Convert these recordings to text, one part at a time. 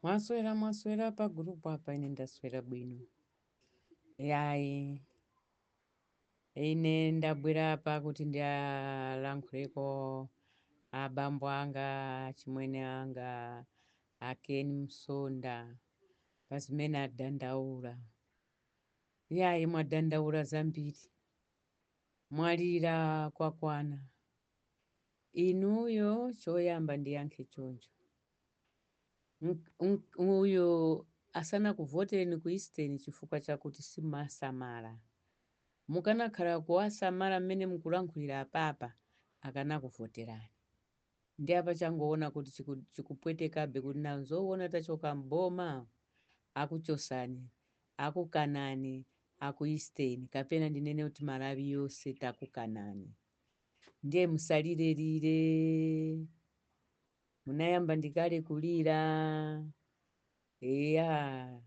Mwaswera pa group apa ine ndaswera bwino. Yayi ine ndabwera apa kuti ndialankhuleko abambo anga chimwene anga Akeni Msonda pazimene adandaula. Yayi mwadandaula zambiri, mwalira kwakwana. Inuyo choyamba ndiyankhe choncho. Uyo asana kuvoteni ku Eastern chifukwa chakuti simasamala. Mukanakhala kuwasamala mmene mukulankhulira apapa akanakuvoterani. Ndi apa changoona kuti chikupwetekabe kuti nawo zoona tachoka mboma akuchosani, akukanani, aku Eastern kapena ndinene kuti Malawi yonse takukanani. Ndiye musalirerire. Munayamba ndikale kulira. Eya.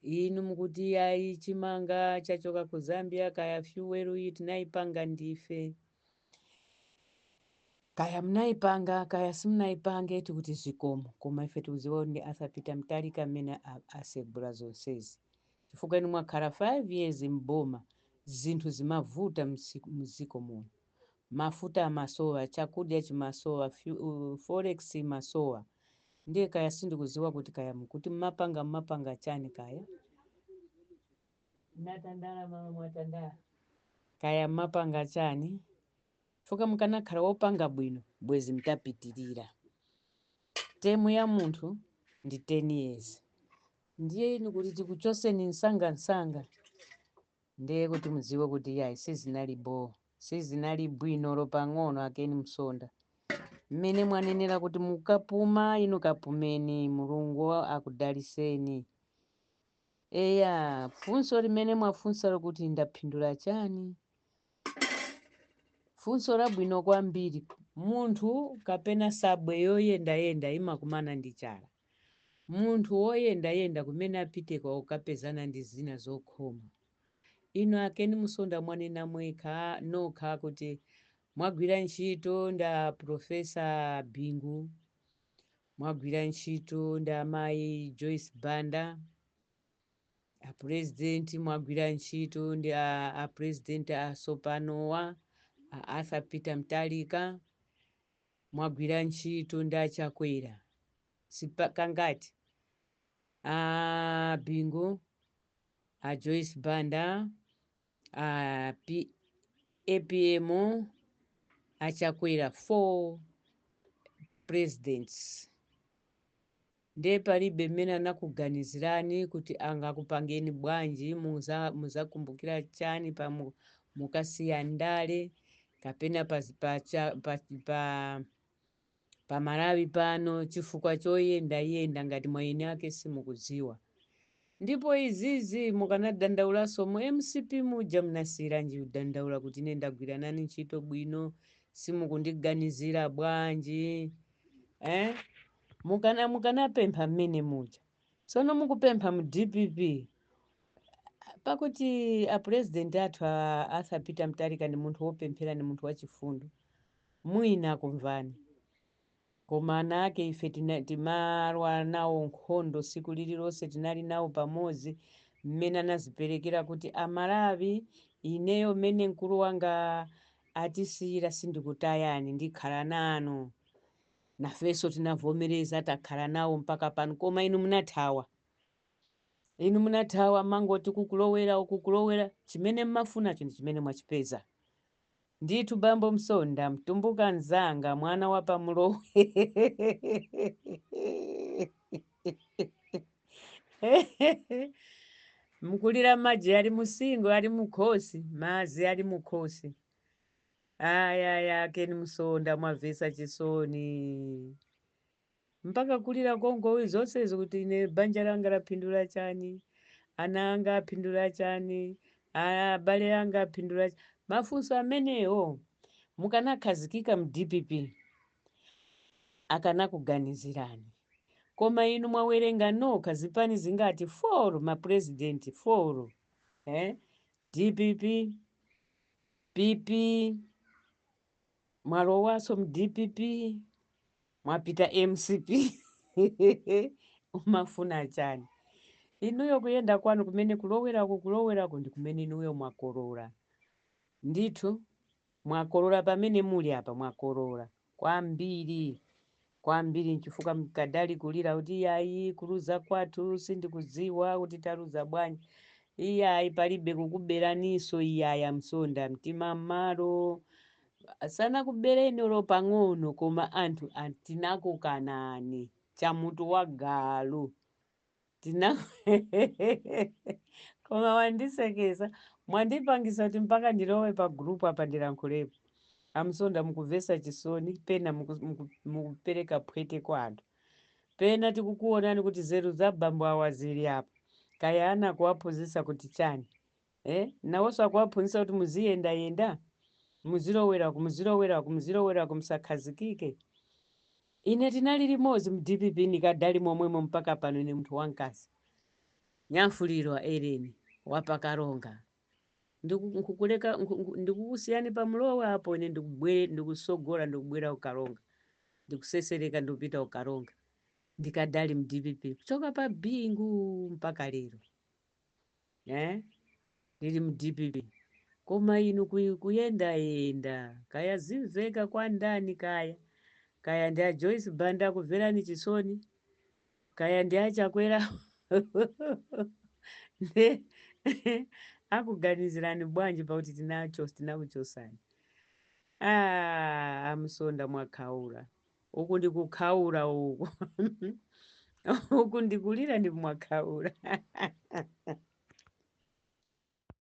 Inu mukuti yayi chimanga chachoka ku Zambia kaya fuelu iyi tinaipanga ndife. Kaya mnaipanga kaya simunaipange eti kuti zikomo. Koma ife tuziwa ndi asapita mtalika mmene asegula zonsezi. Chifukwa inu mwakhala 5 years mboma zinthu zimavuta mziko muno. Mafuta amasowa, chakudya chimasowa, forex masowa. Ndiye kaya sindikuziwa kuti kaya mkuti mmapanga chani kaya. Natandala mama mwatandala. Kaya mmapanga chani. Fuka mukanakhala wopanga bwino bwezi mtapitirira. Temu ya munthu ndi 10 years. Ndiye inu kuti tikuchoseni nsanga. Ndiye kuti muziwe kuti yayi sizinali bo. Sizinali bwino lopang'ono Akeni Msonda. Mmene mwanenera kuti mukapuma inu kapumeni Mulungu akudaliseni. Eya, funso limene mwafunsa lokuti ndaphindula chani. Funso labwino kwambiri. Munthu kapena sabwe yoyenda imakumana ndi chala. Munthu woyenda kumene apite kwa ukapezana ndi zina zokhoma. Inu Akeni Msonda mwanena mwekha nokha kuti mwagwira ntchito nda Profesa Bingu, mwagwira ntchito nda Mai Joyce Banda, a President mwagwira ntchito ndi a President asopanowa, a Arthur Peter Mtalika, mwagwira ntchito nda Chakwera. Kangati a Bingu, a Joyce Banda, a APM, a Chakwera 4 presidents. Ndiye palibe mmene anakuganizirani kuti angakupangeni bwanji muzakumbukira chani pa mukasiya ndale kapena pa Malawi pano chifukwa choyenda ngati mwayini ake simukudziwa. Ndipo izizi mukanadandaulaso mu MCP muja mnasira nji udandaula kuti ine ndagwira nani ntchito bwino simukundiganizira bwanji. Mukanapempha mmene muja. Sono mukupempha mu DPP. Pakuti a president athu Arthur Peter Mtalika ni munthu wopemphera ni munthu wachifundo. Mwina kumvani. Koma ana ake ife timarwa nawo nkhondo siku lililonse tinali nawo pamodzi mmene anaziperekera kuti Amalawi ineyo mmene mkulu wanga atisiyira sindikutayani ndikhala nanu. Nafeso tinavomereza takhala nawo mpaka pano koma inu munathawa. Inu munathawa mangoti kukulowera chimene mmafuna chinthu chimene mwachipeza. Ndithu bambo Msonda mtumbuka nzanga mwana wa pamulowe. Mkulira maji ali musingo ali mukhosi, mazi ali mukhosi. Aya Akeni Msonda mwavesa chisoni. Mpaka kulira kongo zonse kuti ine banja langa lapindula chani, ana anga apindula chani, abale anga apindula chani. Mafunso amenewo mukanakhazikika mu DPP akanakuganizirani. Koma inu mwawerenga nokha zipani zingati 4 ma president 4. DPP, PP, mwalowaso mu DPP, mwapita MCP. umafuna chani inuyo kuyenda kwanu kumene kulowerako ndi kumene inuyo mwakolola ndithu mwakolola pamene muli apa mwakolola kwambiri nchifukwa mkadali kulira kuti iyayi kuluza kwathu sindikudziwa kuti taluza bwanji iyayi palibe kukuberaniso iyayi amsonda mtima mmalo sana kubereni olo pang'ono koma anthu tinakukanani chamutu wa galu tina koma wandisekesa mwandipangisa kuti mpaka ndilowe pa grupu apa ndilankhulepo amsonda mukuvesa chisoni pena mukupereka phwete kwa anthu pena tikukuonani kuti zeru za bambo awa zili apa kaya ana kuwaphunzitsa kuti chani nawonso akuwaphunzitsa kuti muziyendayenda muzilowerako musakhazikike ine tinali limodzi mDPP nikadali momwemo mpaka pano ine munthu wamkazi nyamfuliro Ellen wapakaronga ndikukusiyani pamulowa apo ine ndikusogola ndikubwera ukaronga ndikusesereka ndikupita ukaronga ndikadali mDPP kuchoka pa bingu mpaka lero ndili mDPP koma inu kuyendayenda kaya zimveka kwa ndani kaya ndi a Joyce Banda kumverani chisoni kaya ndi achakwera akuganizirani bwanji pakuti tinakuchosani amsonda mwakhaula uku ndikukhaula uku uku ndikulira ndi mwakhaula